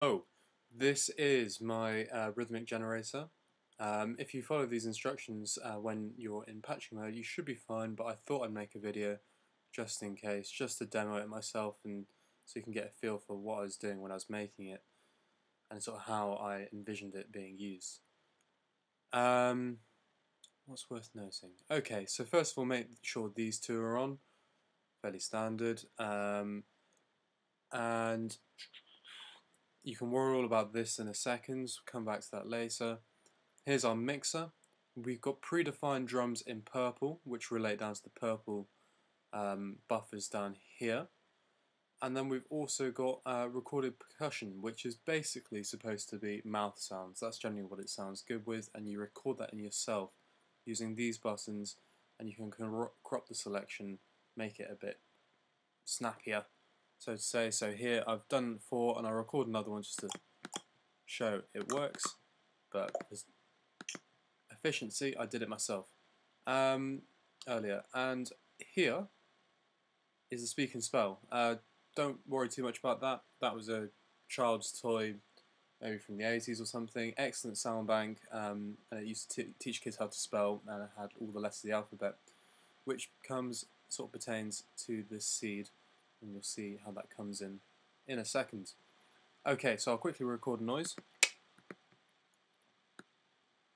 Oh, this is my rhythmic generator. If you follow these instructions when you're in patching mode, you should be fine, but I thought I'd make a video just in case, just to demo it myself and so you can get a feel for what I was doing when I was making it and sort of how I envisioned it being used. What's worth noting? Okay, so first of all, make sure these two are on, fairly standard, and you can worry all about this in a second, come back to that later. Here's our mixer. We've got predefined drums in purple, which relate down to the purple buffers down here. And then we've also got recorded percussion, which is basically supposed to be mouth sounds. That's generally what it sounds good with, and you record that in yourself using these buttons, and you can crop the selection, make it a bit snappier, so to say. So here I've done 4, and I'll record another one just to show it works, but there's efficiency, I did it myself earlier. And here is the speak and spell. Don't worry too much about that. That was a child's toy, maybe from the 80s or something. Excellent sound bank. And it used to teach kids how to spell, and it had all the letters of the alphabet, which sort of pertains to this seed, and you'll see how that comes in a second. Okay, so I'll quickly record a noise.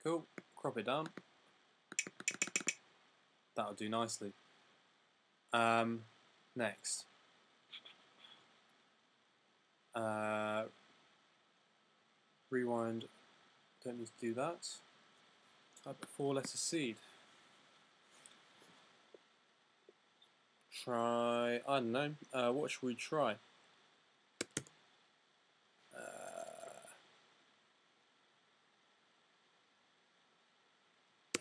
Cool. Crop it down. That'll do nicely. Next. Rewind. Don't need to do that. Type a 4-letter seed. Try, I don't know, what should we try?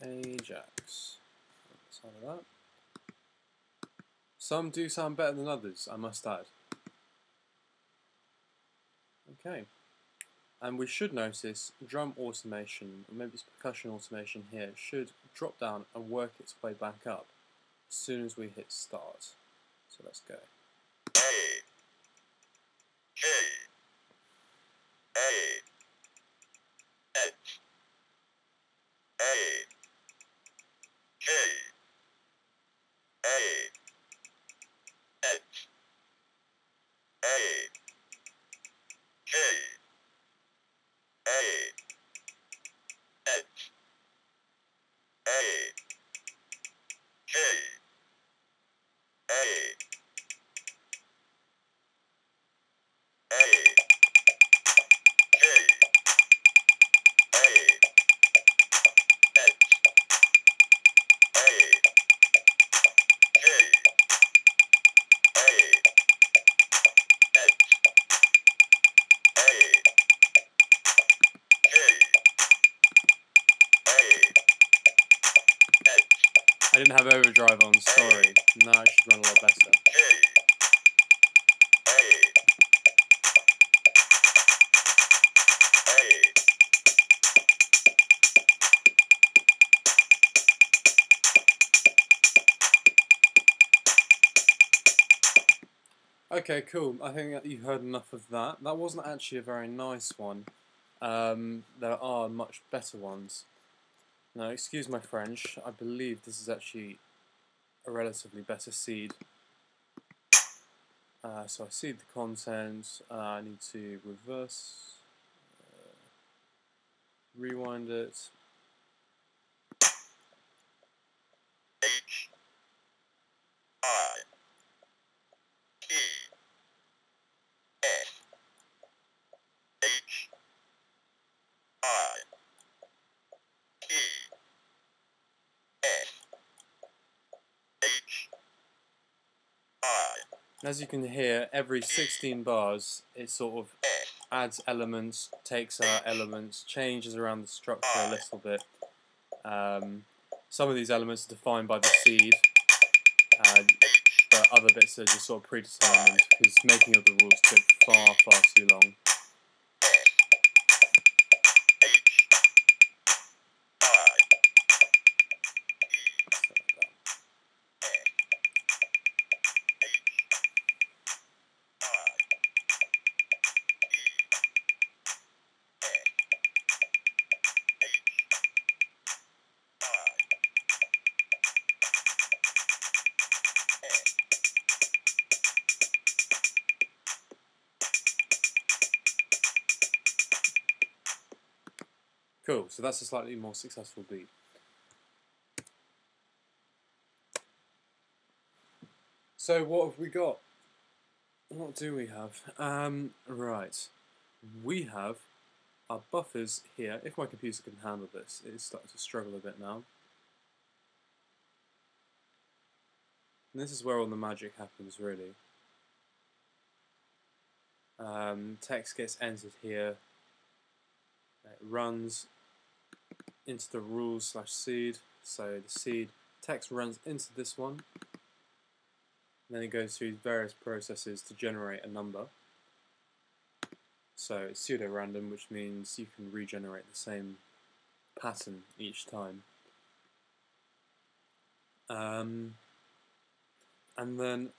Ajax. Side of that. Some do sound better than others, I must add. Okay. And we should notice drum automation, or maybe it's percussion automation here, should drop down and work its way back up as soon as we hit start. So let's go. A, K, A, H, A, K, A, H, A, K, A, H, A, K, A, A, K, A, H, A, K, A, H, A, I didn't have overdrive on, sorry. Now it should run a lot better. Okay, cool. I think that you heard enough of that. That wasn't actually a very nice one. There are much better ones. Now, excuse my French, I believe this is actually a relatively better seed. So I seed the content, I need to reverse, rewind it. H, I, T, S, H, I, T, S, H, I. As you can hear, every 16 bars it sort of adds elements, takes out elements, changes around the structure a little bit. Some of these elements are defined by the seed, but other bits are just sort of predetermined because making of the rules took far, far too long. Cool, so that's a slightly more successful beat. So what have we got? What do we have? Right. We have our buffers here. If my computer can handle this, it's starting to struggle a bit now. And this is where all the magic happens, really. Text gets entered here. It runs into the rules/seed. So the seed text runs into this one. And then it goes through various processes to generate a number. So it's pseudo-random, which means you can regenerate the same pattern each time. And then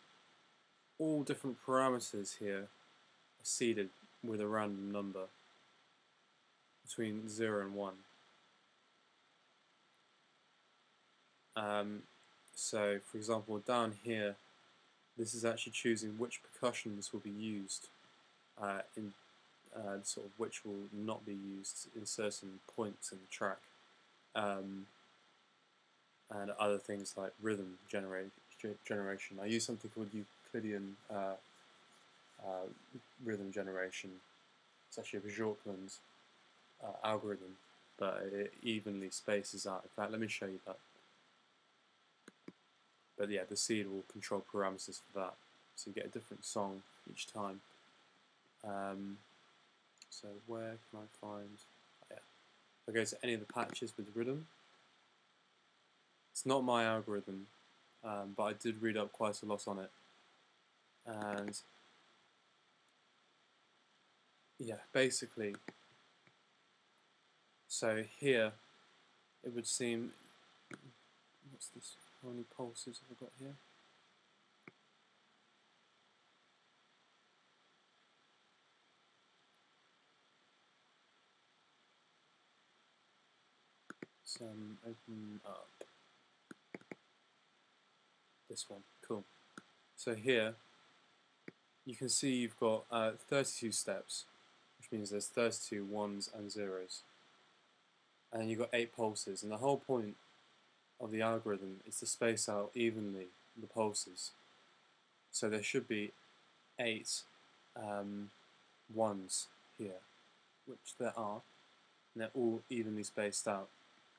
all different parameters here are seeded with a random number between 0 and 1. So, for example, down here, this is actually choosing which percussions will be used sort of which will not be used in certain points in the track, and other things like rhythm generation. I use something called Euclidean rhythm generation. It's actually a Euclidean algorithm, but it evenly spaces out. In fact, let me show you that. But yeah, the seed will control parameters for that, so you get a different song each time. So where can I find? Yeah, if I go to any of the patches with rhythm, it's not my algorithm, but I did read up quite a lot on it, and yeah, basically, so here it would seem, what's this? How many pulses have I got here? Open up this one. Cool. So here you can see you've got 32 steps, which means there's 32 ones and zeros, and you've got 8 pulses, and the whole point of the algorithm is to space out evenly the pulses. So there should be 8 ones here, which there are, and they're all evenly spaced out.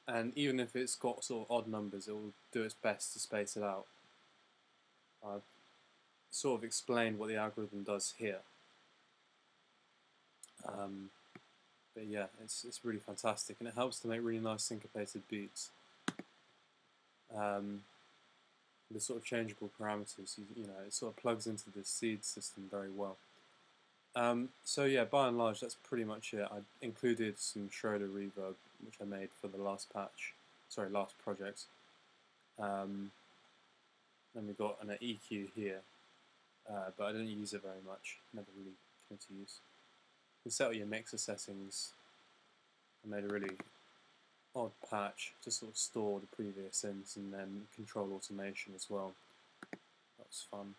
And even if it's got sort of odd numbers, it will do its best to space it out. I've sort of explained what the algorithm does here. But yeah, it's really fantastic, and it helps to make really nice syncopated beats. The sort of changeable parameters, you know, it sort of plugs into the seed system very well. So yeah, by and large, that's pretty much it. I included some Schroeder reverb, which I made for the last project. Then we got an EQ here, but I didn't use it very much. Never really came to use. You can set all your mixer settings. I made a really odd patch to sort of store the previous synths and then control automation as well. That was fun.